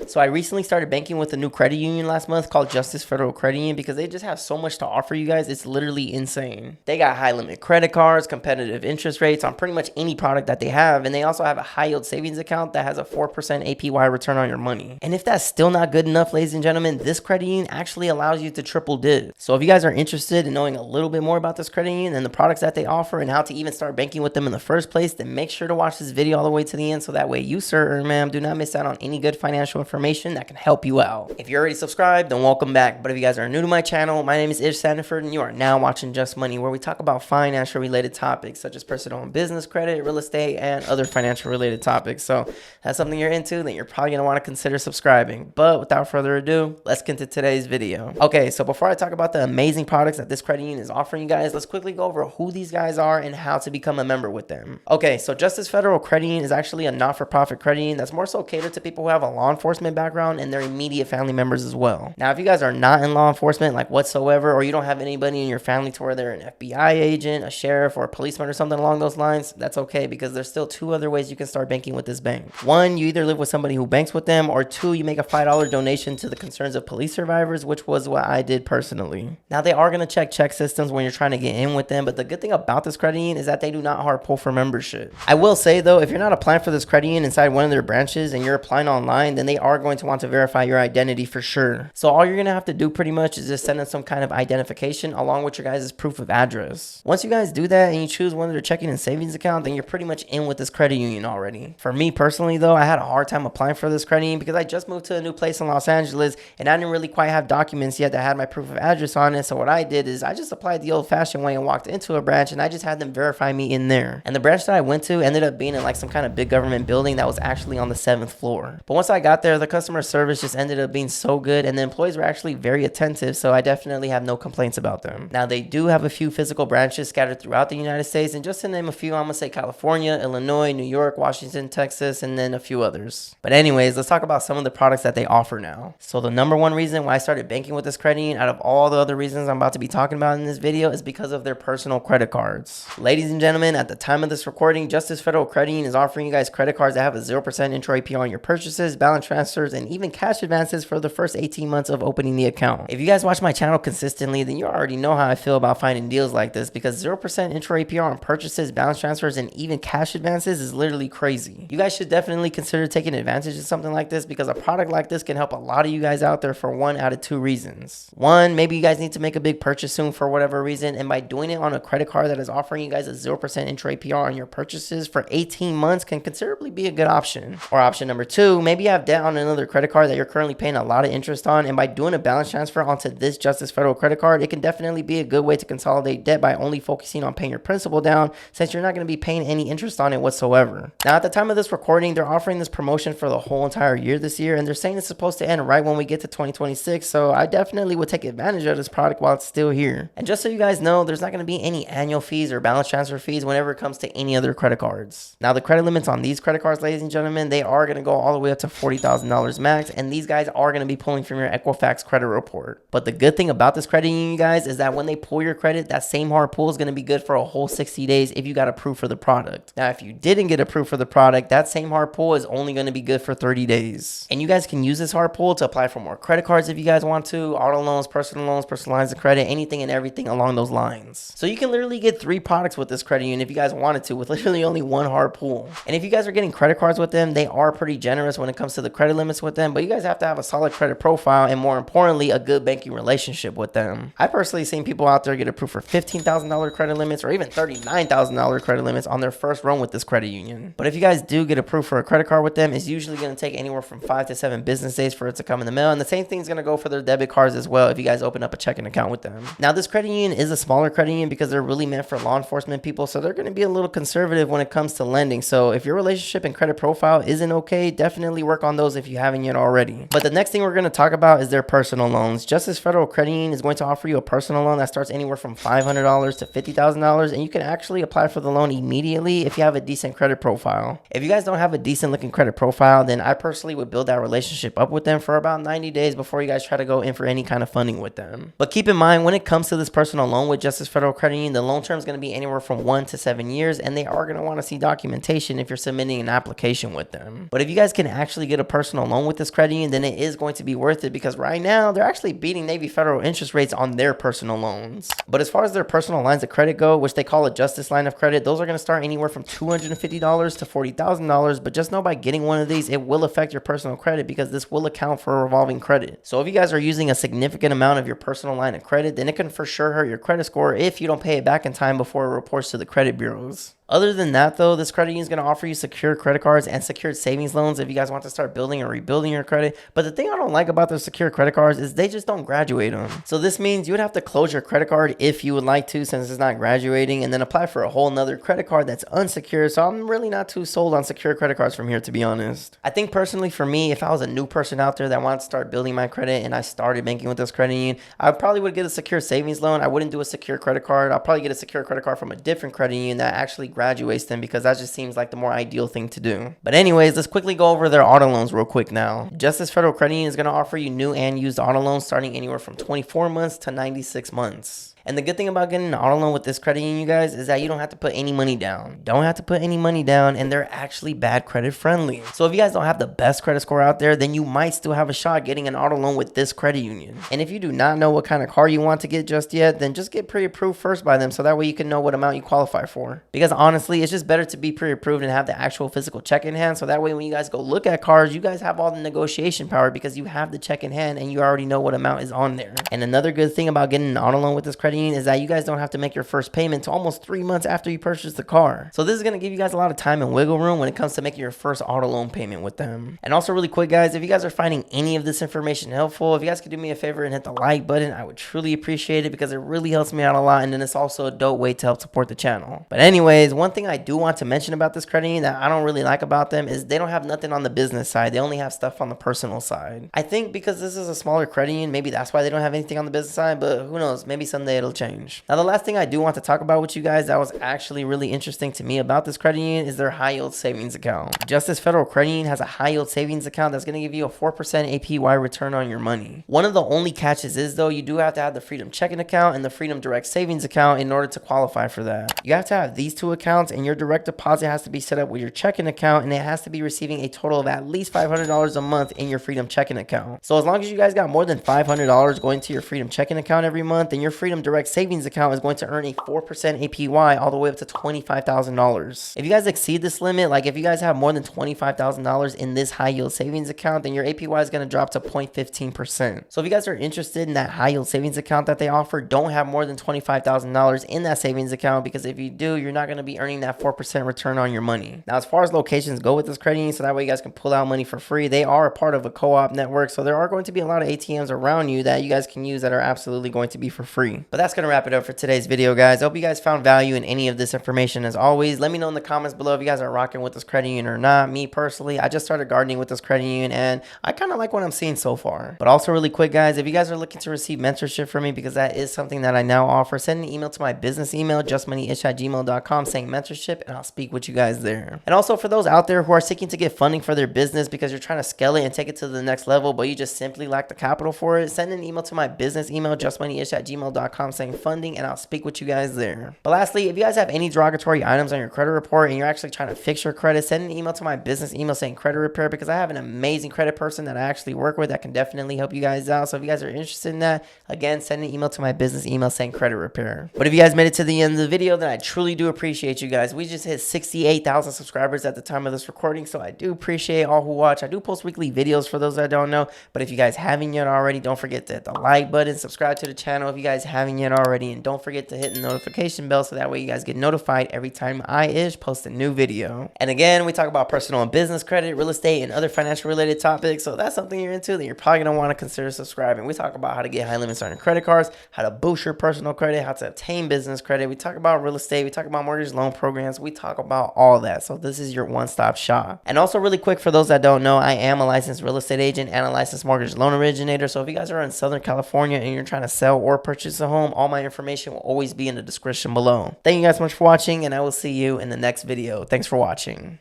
So I recently started banking with a new credit union last month called Justice Federal Credit Union because they just have so much to offer you guys. It's literally insane. They got high limit credit cards, competitive interest rates on pretty much any product that they have. And they also have a high yield savings account that has a 4% APY return on your money. And if that's still not good enough, ladies and gentlemen, this credit union actually allows you to triple dip. So if you guys are interested in knowing a little bit more about this credit union and the products that they offer and how to even start banking with them in the first place, then make sure to watch this video all the way to the end so that way you, sir or ma'am, do not miss out on any good financial information that can help you out. If you're already subscribed, then welcome back. But if you guys are new to my channel, my name is Ismael Sandiford and you are now watching Just Money, where we talk about financial related topics such as personal and business credit, real estate, and other financial related topics. So if that's something you're into, then you're probably going to want to consider subscribing. But without further ado, let's get into today's video. Okay, so before I talk about the amazing products that this credit union is offering you guys, let's quickly go over who these guys are and how to become a member with them. Okay, so Justice Federal Credit Union is actually a not-for-profit credit union that's more so catered to people who have a law enforcement background and their immediate family members as well. Now, if you guys are not in law enforcement like whatsoever, or you don't have anybody in your family to where they're an FBI agent, a sheriff, or a policeman or something along those lines, that's okay, because there's still two other ways you can start banking with this bank. One, you either live with somebody who banks with them, or two, you make a $5 donation to the concerns of police survivors, which was what I did personally. Now, they are going to check systems when you're trying to get in with them, but the good thing about this credit union is that they do not hard pull for membership. I will say though, if you're not applying for this credit union inside one of their branches and you're applying online, then they are going to want to verify your identity for sure. So all you're going to have to do pretty much is just send them some kind of identification along with your guys' proof of address. Once you guys do that and you choose one of their checking and savings account, then you're pretty much in with this credit union already. For me personally though, I had a hard time applying for this credit union because I just moved to a new place in Los Angeles and I didn't really quite have documents yet that had my proof of address on it. So what I did is I just applied the old-fashioned way and walked into a branch and I just had them verify me in there. And the branch that I went to ended up being in like some kind of big government building that was actually on the 7th floor. But once I got there, the customer service just ended up being so good and the employees were actually very attentive, so I definitely have no complaints about them. Now, they do have a few physical branches scattered throughout the United States, and just to name a few, I'm gonna say California, Illinois, New York, Washington, Texas, and then a few others. But anyways, let's talk about some of the products that they offer now. So the number one reason why I started banking with this credit union out of all the other reasons I'm about to be talking about in this video is because of their personal credit cards. Ladies and gentlemen, at the time of this recording, Justice Federal Credit Union is offering you guys credit cards that have a 0% intro APR on your purchases, balance transfers, and even cash advances for the first 18 months of opening the account. If you guys watch my channel consistently, then you already know how I feel about finding deals like this, because 0% intro APR on purchases, balance transfers, and even cash advances is literally crazy. You guys should definitely consider taking advantage of something like this, because a product like this can help a lot of you guys out there for one out of two reasons. One, maybe you guys need to make a big purchase soon for whatever reason, and by doing it on a credit card that is offering you guys a 0% intro APR on your purchases for 18 months can considerably be a good option. Or option number two, maybe you have debt on another credit card that you're currently paying a lot of interest on, and by doing a balance transfer onto this Justice Federal credit card, it can definitely be a good way to consolidate debt by only focusing on paying your principal down, since you're not going to be paying any interest on it whatsoever. Now, at the time of this recording, they're offering this promotion for the whole entire year this year, and they're saying it's supposed to end right when we get to 2026, so I definitely would take advantage of this product while it's still here. And just so you guys know, there's not going to be any annual fees or balance transfer fees whenever it comes to any other credit cards. Now, the credit limits on these credit cards, ladies and gentlemen, they are going to go all the way up to $40,000 max, and these guys are going to be pulling from your Equifax credit report. But the good thing about this credit union, you guys, is that when they pull your credit, that same hard pull is going to be good for a whole 60 days if you got approved for the product. Now, if you didn't get approved for the product, that same hard pull is only going to be good for 30 days. And you guys can use this hard pull to apply for more credit cards if you guys want to, auto loans, personal lines of credit, anything and everything along those lines. So you can literally get 3 products with this credit union if you guys wanted to, with literally only one hard pull. And if you guys are getting credit cards with them, they are pretty generous when it comes to the credit limits with them, but you guys have to have a solid credit profile and, more importantly, a good banking relationship with them. I personally seen people out there get approved for $15,000 credit limits or even $39,000 credit limits on their first run with this credit union. But if you guys do get approved for a credit card with them, it's usually going to take anywhere from 5 to 7 business days for it to come in the mail, and the same thing's going to go for their debit cards as well if you guys open up a checking account with them. Now, this credit union is a smaller credit union because they're really meant for law enforcement people, so they're going to be a little conservative when it comes to lending. So if your relationship and credit profile isn't okay, definitely work on those if you haven't yet already. But the next thing we're going to talk about is their personal loans. Justice Federal Credit Union is going to offer you a personal loan that starts anywhere from $500 to $50,000, and you can actually apply for the loan immediately if you have a decent credit profile. If you guys don't have a decent looking credit profile, then I personally would build that relationship up with them for about 90 days before you guys try to go in for any kind of funding with them. But keep in mind, when it comes to this personal loan with Justice Federal Credit Union, the loan term is going to be anywhere from 1 to 7 years, and they are going to want to see documentation if you're submitting an application with them. But if you guys can actually get a personal personal loan with this credit union, then it is going to be worth it, because right now they're actually beating Navy Federal interest rates on their personal loans. But as far as their personal lines of credit go, which they call a justice line of credit, those are going to start anywhere from $250 to $40,000. But just know by getting one of these, it will affect your personal credit, because this will account for a revolving credit. So if you guys are using a significant amount of your personal line of credit, then it can for sure hurt your credit score if you don't pay it back in time before it reports to the credit bureaus. Other than that, though, this credit union is going to offer you secure credit cards and secured savings loans if you guys want to start building or rebuilding your credit. But the thing I don't like about their secure credit cards is they just don't graduate them. So this means you would have to close your credit card if you would like to, since it's not graduating, and then apply for a whole nother credit card that's unsecured. So I'm really not too sold on secure credit cards from here, to be honest. I think personally for me, if I was a new person out there that wanted to start building my credit and I started banking with this credit union, I probably would get a secure savings loan. I wouldn't do a secure credit card. I'll probably get a secure credit card from a different credit union that actually graduates them, because that just seems like the more ideal thing to do. But anyways, let's quickly go over their auto loans real quick now. Justice Federal Credit Union is going to offer you new and used auto loans starting anywhere from 24 months to 96 months. And the good thing about getting an auto loan with this credit union, you guys, is that you don't have to put any money down. Don't have to put any money down, and they're actually bad credit friendly. So if you guys don't have the best credit score out there, then you might still have a shot getting an auto loan with this credit union. And if you do not know what kind of car you want to get just yet, then just get pre-approved first by them, so that way you can know what amount you qualify for. Because honestly, it's just better to be pre-approved and have the actual physical check in hand, so that way when you guys go look at cars, you guys have all the negotiation power, because you have the check in hand and you already know what amount is on there. And another good thing about getting an auto loan with this credit union is that you guys don't have to make your first payment to almost 3 months after you purchase the car. So this is going to give you guys a lot of time and wiggle room when it comes to making your first auto loan payment with them. And also really quick, guys, if you guys are finding any of this information helpful, if you guys could do me a favor and hit the like button, I would truly appreciate it, because it really helps me out a lot, and then it's also a dope way to help support the channel. But anyways, one thing I do want to mention about this credit union that I don't really like about them is they don't have nothing on the business side. They only have stuff on the personal side. I think because this is a smaller credit union, maybe that's why they don't have anything on the business side, but who knows, maybe someday it'll change. Now, the last thing I do want to talk about with you guys that was actually really interesting to me about this credit union is their high yield savings account. Justice Federal Credit Union has a high yield savings account that's going to give you a 4% APY return on your money. One of the only catches is, though, you do have to have the Freedom checking account and the Freedom Direct savings account in order to qualify for that. You have to have these two accounts, and your direct deposit has to be set up with your checking account, and it has to be receiving a total of at least $500 a month in your Freedom checking account. So as long as you guys got more than $500 going to your Freedom checking account every month, then your Freedom Direct savings account is going to earn a 4% APY all the way up to $25,000. If you guys exceed this limit, like if you guys have more than $25,000 in this high yield savings account, then your APY is going to drop to 0.15%. So if you guys are interested in that high yield savings account that they offer, don't have more than $25,000 in that savings account, because if you do, you're not going to be earning that 4% return on your money. Now, as far as locations go with this credit union, so that way you guys can pull out money for free, they are a part of a co-op network, so there are going to be a lot of ATMs around you that you guys can use that are absolutely going to be for free. But that's going to wrap it up for today's video, guys. I hope you guys found value in any of this information. As always, let me know in the comments below if you guys are rocking with this credit union or not. Me personally, I just started gardening with this credit union, and I kind of like what I'm seeing so far. But also really quick, guys, if you guys are looking to receive mentorship from me, because that is something that I now offer, send an email to my business email, justmoneyish@gmail.com, saying mentorship, and I'll speak with you guys there. And also for those out there who are seeking to get funding for their business because you're trying to scale it and take it to the next level, but you just simply lack the capital for it, send an email to my business email, justmoneyish@gmail.com, saying funding, and I'll speak with you guys there. But lastly, if you guys have any derogatory items on your credit report and you're actually trying to fix your credit, send an email to my business email saying credit repair, because I have an amazing credit person that I actually work with that can definitely help you guys out. So if you guys are interested in that, again, send an email to my business email saying credit repair. But if you guys made it to the end of the video, then I truly do appreciate you guys. We just hit 68,000 subscribers at the time of this recording, so I do appreciate all who watch. I do post weekly videos for those that don't know, but if you guys haven't yet already, don't forget to hit the like button, subscribe to the channel if you guys haven't yet already, and don't forget to hit the notification bell so that way you guys get notified every time I post a new video. And again, we talk about personal and business credit, real estate, and other financial related topics, so that's something you're into, then you're probably going to want to consider subscribing. We talk about how to get high limits on your credit cards, how to boost your personal credit, how to obtain business credit. We talk about real estate, we talk about mortgage loan programs, we talk about all that. So this is your one-stop shop. And also really quick, for those that don't know, I am a licensed real estate agent and a licensed mortgage loan originator. So if you guys are in Southern California and you're trying to sell or purchase a home, all my information will always be in the description below. Thank you guys so much for watching, and I will see you in the next video. Thanks for watching.